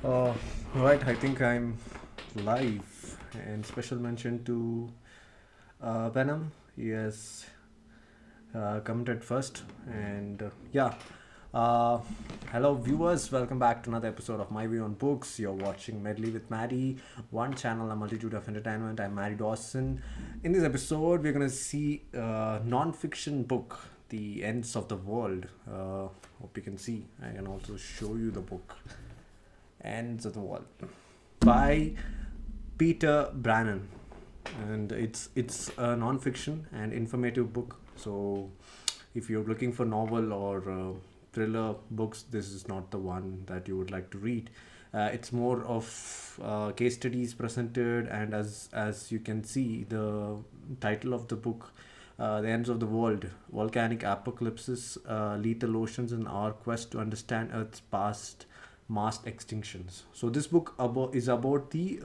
Uh, right, I think I'm live. And special mention to Venom. He has commented first. And yeah, uh, hello viewers. Welcome back to another episode of My View on Books. You're watching Medley with MaddiE, one channel, a multitude of entertainment. I'm Maddie Dawson. In this episode, we're gonna see non-fiction book, The Ends of the World. Hope you can see. I can also show you the book. Ends of the World by Peter Brannen, and it's a non-fiction and informative book. So, if you're looking for novel or thriller books, this is not the one that you would like to read. It's more of case studies presented, and as you can see, the title of the book. The ends of the world, volcanic apocalypses, lethal oceans, and our quest to understand Earth's past mass extinctions. So this book is about the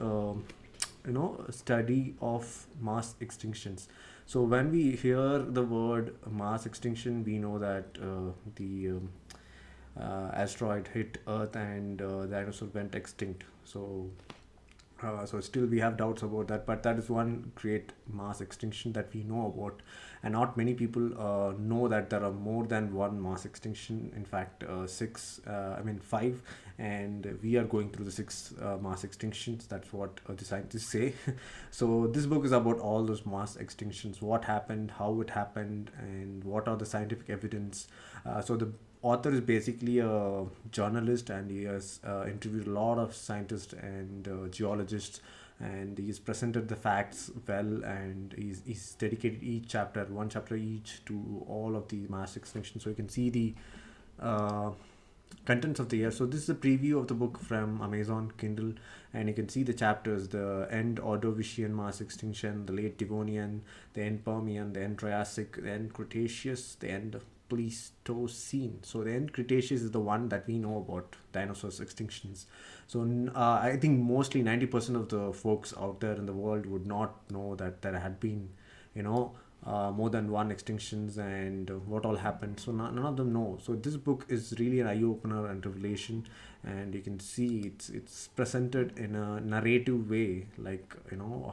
study of mass extinctions. So when we hear the word mass extinction, we know that the asteroid hit Earth and dinosaurs went extinct. So still we have doubts about that, but that is one great mass extinction that we know about, and not many people know that there are more than one mass extinction. In fact, six, I mean five, and we are going through the six mass extinctions. That's what the scientists say. So this book is about all those mass extinctions, what happened, how it happened, and what are the scientific evidence. So the author is basically a journalist, and he has interviewed a lot of scientists and geologists, and he's presented the facts well, and he's dedicated each chapter, one chapter each, to all of the mass extinctions. So you can see the uh, contents of the year. So this is a preview of the book from Amazon Kindle, and you can see the chapters: the end Ordovician mass extinction, the late Devonian, the end Permian, the end Triassic, the end Cretaceous, the end Pleistocene. So the end Cretaceous is the one that we know about dinosaurs extinctions. So I think mostly 90% of the folks out there in the world would not know that there had been, you know, more than one extinctions, and what all happened. So none of them know. So this book is really an eye opener and revelation, and you can see it's presented in a narrative way, like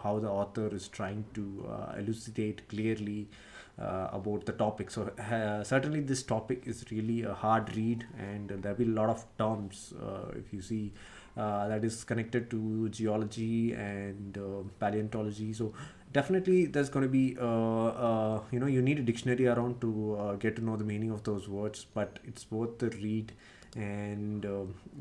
how the author is trying to elucidate clearly about the topic. So certainly this topic is really a hard read, and there'll be a lot of terms, if you see, that is connected to geology and paleontology. So definitely there's going to be you need a dictionary around to get to know the meaning of those words, but it's worth the read, and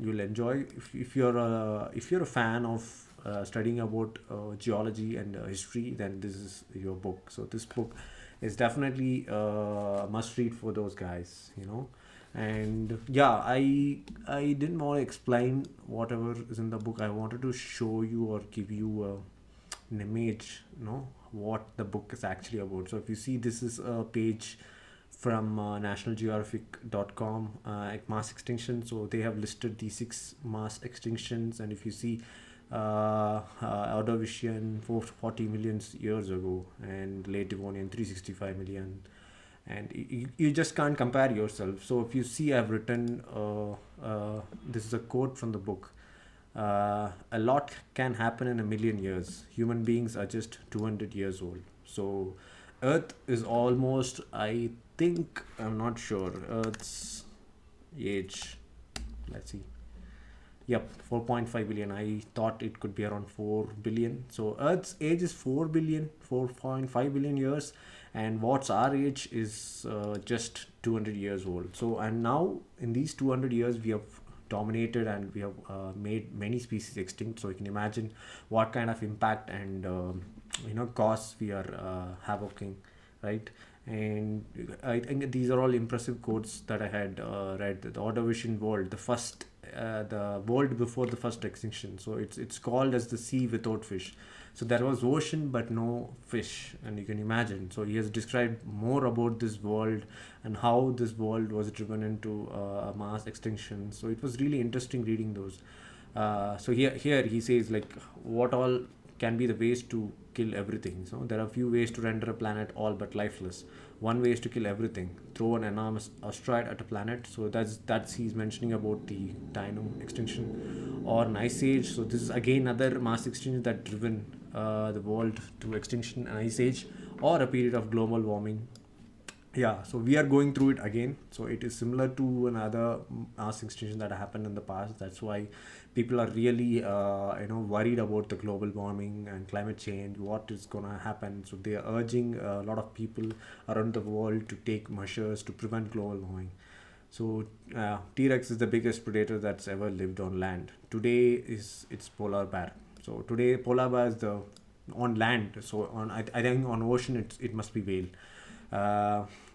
you'll enjoy. If you're a fan of studying about geology and history, then this is your book. So this book is definitely a must read for those guys. And yeah, I didn't want to explain whatever is in the book. I wanted to show you or give you an image, what the book is actually about. So if you see, this is a page from nationalgeographic.com, at mass extinction. So they have listed the six mass extinctions, and if you see, Ordovician 440 million years ago, and late Devonian 365 million, and you just can't compare yourself. So if you see, I've written this is a quote from the book. A lot can happen in a million years. Human beings are just 200 years old. So Earth is almost, I think, I'm not sure, Earth's age, let's see. Yep, 4.5 billion. I thought it could be around 4 billion. So Earth's age is 4 billion, 4.5 billion years, and what's our age is just 200 years old. So, and now in these 200 years, we have dominated, and we have made many species extinct. So you can imagine what kind of impact and costs we are havocing, right? And I think these are all impressive quotes that I had read. The Ordovician world, the world before the first extinction. So it's called as the sea without fish. So there was ocean but no fish, and you can imagine. So he has described more about this world and how this world was driven into mass extinction. So it was really interesting reading those. So here he says, like, what all can be the ways to kill everything. So there are few ways to render a planet all but lifeless. One way is to kill everything, throw an enormous asteroid at a planet. So that's he's mentioning about the dino extinction or an ice age. So this is again another mass extinction that driven the world to extinction, an ice age or a period of global warming. Yeah, so we are going through it again. So it is similar to another mass extinction that happened in the past. That's why people are really worried about the global warming and climate change, what is going to happen. So they are urging a lot of people around the world to take measures to prevent global warming. So T-Rex is the biggest predator that's ever lived on land. Today is it's polar bear. So today polar bear is the on land. So I think on ocean it must be whale.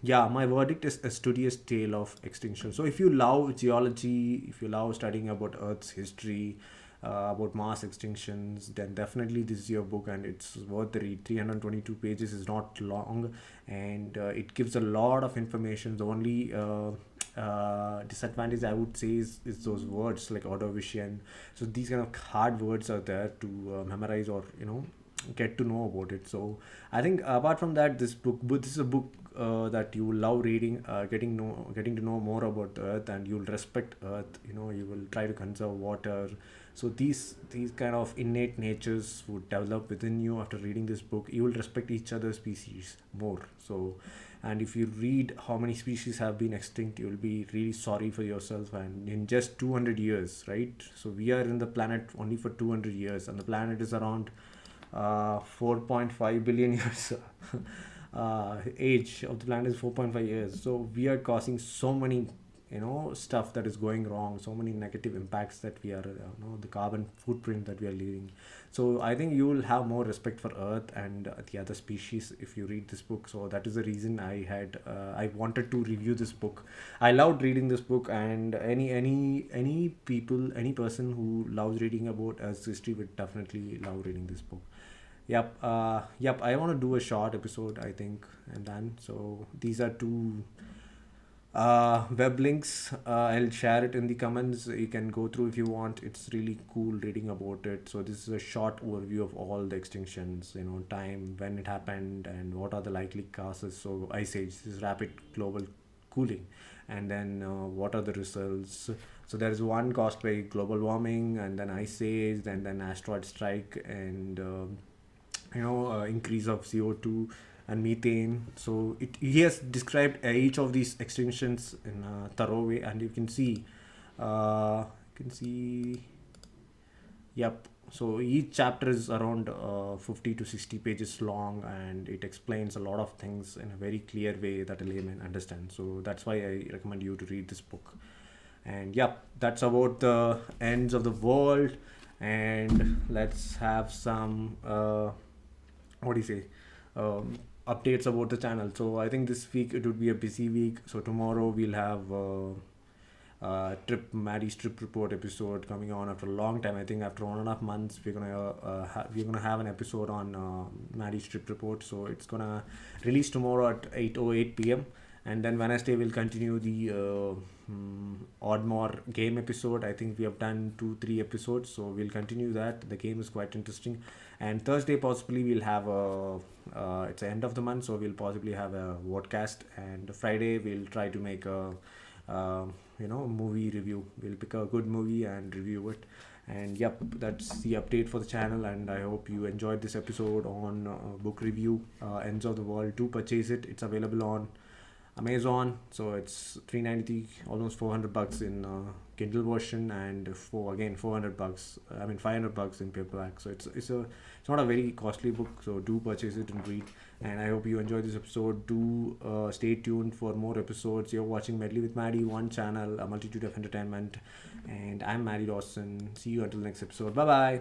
Yeah, my verdict is a studious tale of extinction. So if you love geology, if you love studying about Earth's history, about mass extinctions, then definitely this is your book and it's worth the read. 322 pages is not long, and it gives a lot of information. The only disadvantage I would say is those words like Ordovician. So these kind of hard words are there to memorize or get to know about it. So I think apart from that, this is a book that you will love reading, getting to know more about the earth, and you'll respect earth. You will try to conserve water. So these kind of innate natures would develop within you after reading this book. You will respect each other's species more. So, and if you read how many species have been extinct, you will be really sorry for yourself. And in just 200 years, right? So we are in the planet only for 200 years, and the planet is around 4.5 billion years. Age of the planet is 4.5 years. So we are causing so many stuff that is going wrong, so many negative impacts that we are the carbon footprint that we are leaving. So I think you will have more respect for earth and the other species if you read this book. So that is the reason I wanted to review this book. I loved reading this book, and any people, any person who loves reading about Earth's history would definitely love reading this book. Yep. I want to do a short episode, I think, and then so these are two web links. I'll share it in the comments. You can go through if you want. It's really cool reading about it. So this is a short overview of all the extinctions, time, when it happened, and what are the likely causes. So ice age, this is rapid global cooling, and then what are the results. So there is one caused by global warming, and then ice age, and then asteroid strike, and increase of CO2 and methane. So he has described each of these extinctions in a thorough way, and you can see. Yep. So each chapter is around 50 to 60 pages long, and it explains a lot of things in a very clear way that a layman understands. So that's why I recommend you to read this book. And yep, that's about the ends of the world. And let's have some what do you say? Updates about the channel. So I think this week it would be a busy week. So tomorrow we'll have MaddiE's trip report episode coming on after a long time. I think after 1.5 months we're gonna have an episode on MaddiE's trip report. So it's gonna release tomorrow at 8:08 p.m. And then Wednesday we'll continue the Oddmore game episode. I think we have done 2-3 episodes, so we'll continue that. The game is quite interesting. And Thursday possibly we'll have it's the end of the month, so we'll possibly have a podcast. And Friday we'll try to make a movie review. We'll pick a good movie and review it. And yep, that's the update for the channel, and I hope you enjoyed this episode on book review, Ends of the World. Do purchase it. It's available on Amazon. So it's $3.93, almost $400 in Kindle version, and for again $400. I mean $500 in paperback. So it's not a very costly book. So do purchase it and read. And I hope you enjoyed this episode. Do stay tuned for more episodes. You're watching Medley with MaddiE, one channel, a multitude of entertainment. And I'm Maddie Dawson. See you until next episode. Bye bye.